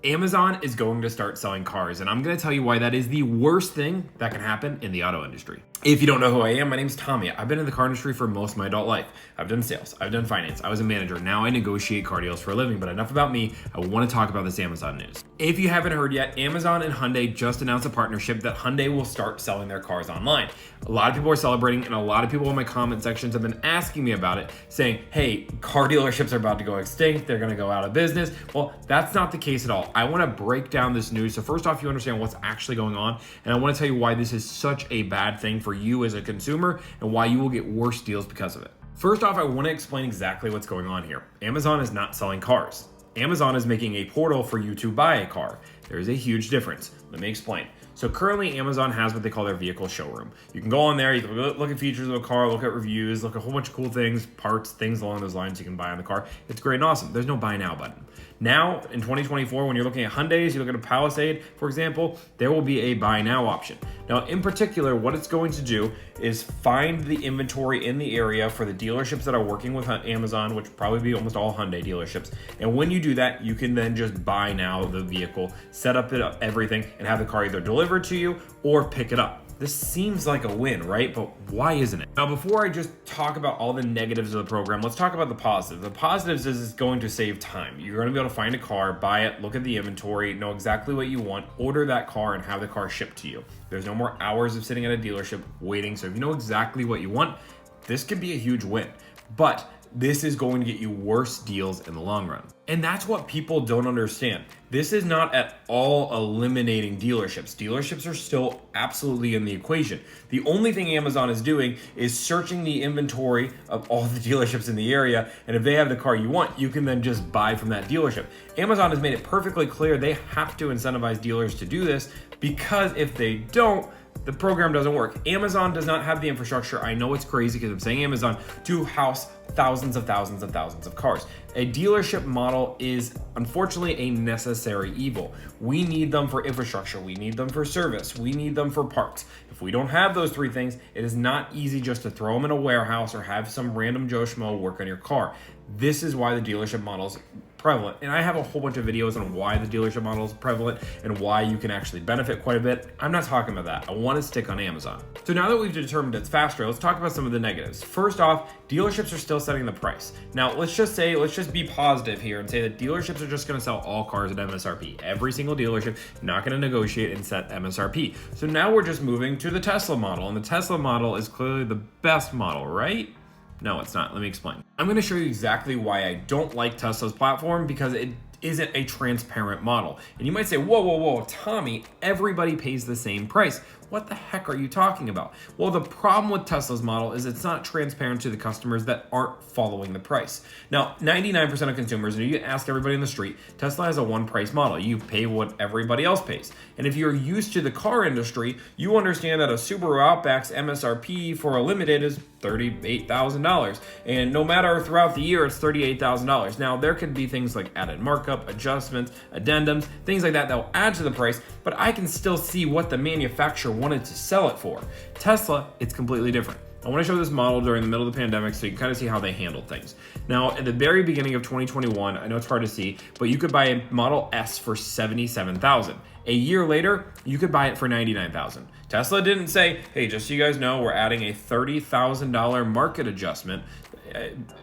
Amazon is going to start selling cars, and I'm going to tell you why that is the worst thing that can happen in the auto industry. If you don't know who I am, my name's Tommy. I've been in the car industry for most of my adult life. I've done sales, I've done finance, I was a manager. Now I negotiate car deals for a living, but enough about me. I want to talk about this Amazon news. If you haven't heard yet, Amazon and Hyundai just announced a partnership that Hyundai will start selling their cars online. A lot of people are celebrating, and a lot of people in my comment sections have been asking me about it, saying, hey, car dealerships are about to go extinct, they're going to go out of business. Well, that's not the case at all. I want to break down this news so first off, you understand what's actually going on, and I want to tell you why this is such a bad thing for you as a consumer and why you will get worse deals because of it. First off, I want to explain exactly what's going on here. Amazon is not selling cars. Amazon is making a portal for you to buy a car. There is a huge difference. Let me explain. So currently Amazon has what they call their vehicle showroom. You can go on there, you can look at features of a car, look at reviews, look at a whole bunch of cool things, parts, things along those lines you can buy on the car. It's great and awesome. There's no buy now button. Now in 2024, when you're looking at Hyundais, you look at a Palisade, for example, there will be a buy now option. Now in particular, what it's going to do is find the inventory in the area for the dealerships that are working with Amazon, which will probably be almost all Hyundai dealerships. And when you do that, you can then just buy now the vehicle, set up everything, and have the car either delivered to you or pick it up. This seems like a win, right? But why isn't it? Now, before I just talk about all the negatives of the program, let's talk about the positives. The positives is it's going to save time. You're going to be able to find a car, buy it, look at the inventory, know exactly what you want, order that car, and have the car shipped to you. There's no more hours of sitting at a dealership waiting. So if you know exactly what you want, this could be a huge win. But this is going to get you worse deals in the long run. And that's what people don't understand. This is not at all eliminating dealerships. Dealerships are still absolutely in the equation. The only thing Amazon is doing is searching the inventory of all the dealerships in the area. And if they have the car you want, you can then just buy from that dealership. Amazon has made it perfectly clear they have to incentivize dealers to do this, because if they don't, the program doesn't work. Amazon does not have the infrastructure. I know it's crazy because I'm saying Amazon, to house thousands of cars. A dealership model is unfortunately a necessary evil. We need them for infrastructure. We need them for service. We need them for parts. If we don't have those three things, it is not easy just to throw them in a warehouse or have some random Joe Schmo work on your car. This is why the dealership model is prevalent. And I have a whole bunch of videos on why the dealership model is prevalent and why you can actually benefit quite a bit. I'm not talking about that. I want to stick on Amazon. So now that we've determined it's faster, let's talk about some of the negatives. First off, dealerships are still setting the price. Now let's just be positive here and say that dealerships are just going to sell all cars at MSRP. Every single dealership not going to negotiate and set MSRP. So now we're just moving to the Tesla model, and the Tesla model is clearly the best model, right? No, it's not. Let me explain. I'm going to show you exactly why I don't like Tesla's platform, because it isn't a transparent model. And you might say, whoa, Tommy, everybody pays the same price. What the heck are you talking about? Well, the problem with Tesla's model is it's not transparent to the customers that aren't following the price. Now, 99% of consumers, and you ask everybody in the street, Tesla has a one price model. You pay what everybody else pays. And if you're used to the car industry, you understand that a Subaru Outback's MSRP for a limited is $38,000. And no matter throughout the year, it's $38,000. Now, there could be things like added markup, adjustments, addendums, things like that will add to the price, but I can still see what the manufacturer wanted to sell it for. Tesla, it's completely different. I want to show this model during the middle of the pandemic so you can kind of see how they handled things. Now, at the very beginning of 2021, I know it's hard to see, but you could buy a Model S for $77,000. A year later, you could buy it for $99,000. Tesla didn't say, hey, just so you guys know, we're adding a $30,000 market adjustment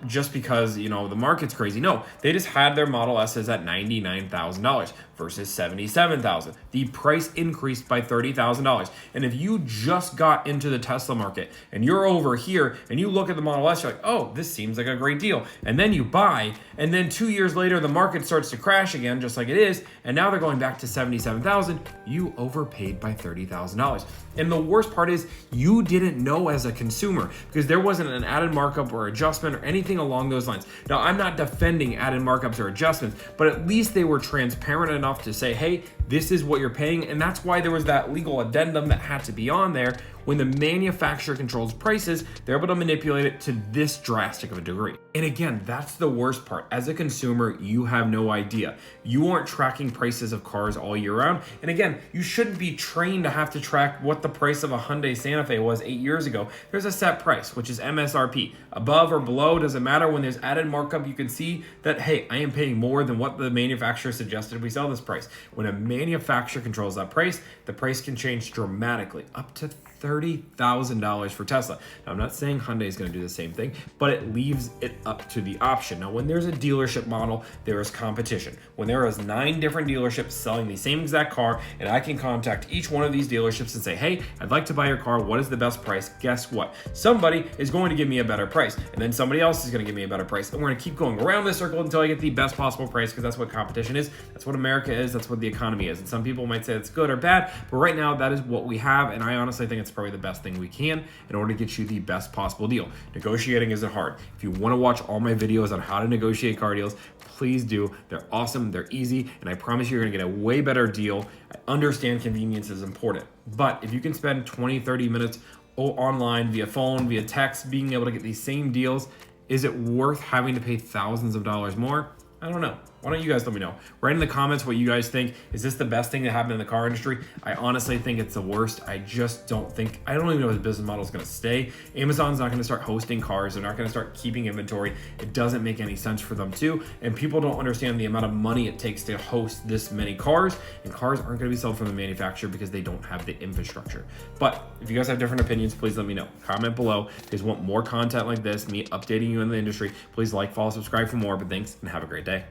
just because, the market's crazy. No, they just had their Model S's at $99,000 versus $77,000. The price increased by $30,000. And if you just got into the Tesla market and you're over here and you look at the Model S, you're like, oh, this seems like a great deal. And then you buy, and then 2 years later, the market starts to crash again, just like it is. And now they're going back to $77,000. You overpaid by $30,000. And the worst part is you didn't know as a consumer, because there wasn't an added markup or adjustment or anything along those lines. Now, I'm not defending added markups or adjustments, but at least they were transparent enough to say, hey, this is what you're paying. And that's why there was that legal addendum that had to be on there, When the manufacturer controls prices, they're able to manipulate it to this drastic of a degree. And again, that's the worst part. As a consumer, you have no idea. You aren't tracking prices of cars all year round. And again, you shouldn't be trained to have to track what the price of a Hyundai Santa Fe was 8 years ago. There's a set price, which is MSRP. Above or below, doesn't matter. When there's added markup, you can see that, hey, I am paying more than what the manufacturer suggested we sell this price. When a manufacturer controls that price, the price can change dramatically, up to $30,000 for Tesla. Now, I'm not saying Hyundai is going to do the same thing, but it leaves it up to the option. Now, when there's a dealership model, there is competition. When there is 9 different dealerships selling the same exact car, and I can contact each one of these dealerships and say, hey, I'd like to buy your car. What is the best price? Guess what? Somebody is going to give me a better price, and then somebody else is going to give me a better price. And we're going to keep going around this circle until I get the best possible price, because that's what competition is. That's what America is. That's what the economy is. And some people might say it's good or bad, but right now that is what we have. And I honestly think it's probably the best thing we can in order to get you the best possible deal. Negotiating isn't hard. If you want to watch all my videos on how to negotiate car deals, please do. They're awesome, they're easy, and I promise you're gonna get a way better deal. I understand convenience is important, but if you can spend 20-30 minutes online, via phone, via text, being able to get these same deals, is it worth having to pay thousands of dollars more? I don't know. Why don't you guys let me know? Write in the comments what you guys think. Is this the best thing that happened in the car industry? I honestly think it's the worst. I don't even know if the business model is going to stay. Amazon's not going to start hosting cars. They're not going to start keeping inventory. It doesn't make any sense for them to. And people don't understand the amount of money it takes to host this many cars. And cars aren't going to be sold from the manufacturer because they don't have the infrastructure. But if you guys have different opinions, please let me know. Comment below. If you guys want more content like this, me updating you in the industry, please like, follow, subscribe for more. But thanks and have a great day.